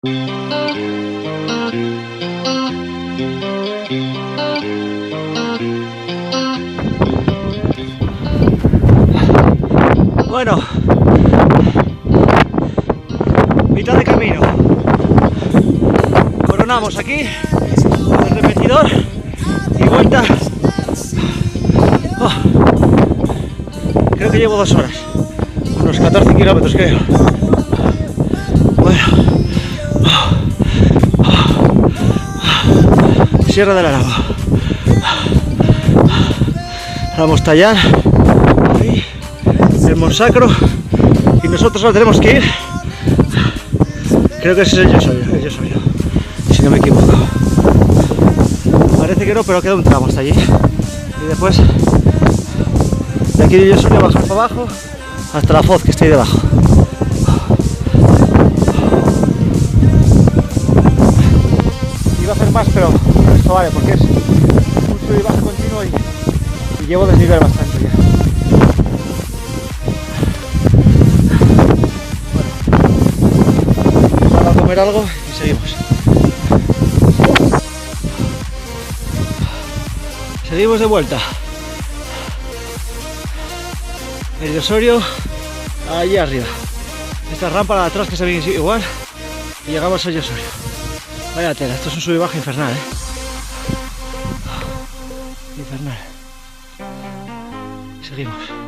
Bueno, mitad de camino. Coronamos aquí el repetidor y vuelta. Oh, creo que llevo 2 horas, unos 14 kilómetros creo. Bueno, Sierra del Arabo, la Mostallán, ahí, el Monsacro, y nosotros ahora tenemos que ir. Creo que ese es el Llossorio, si no me equivoco. Parece que no, pero queda un tramo hasta allí. Y después, de aquí de Llossorio bajar para abajo hasta la Foz, que está ahí debajo. Iba a hacer más, pero esto vale, porque es un sub y baja continuo y llevo desnivel bastante ya. Bueno, ahora a comer algo y seguimos. Seguimos de vuelta. El Llossorio allí arriba. Esta rampa de atrás que se ve igual y llegamos al Llossorio. Vaya tela, esto es un sub y baja infernal, infernal. Seguimos.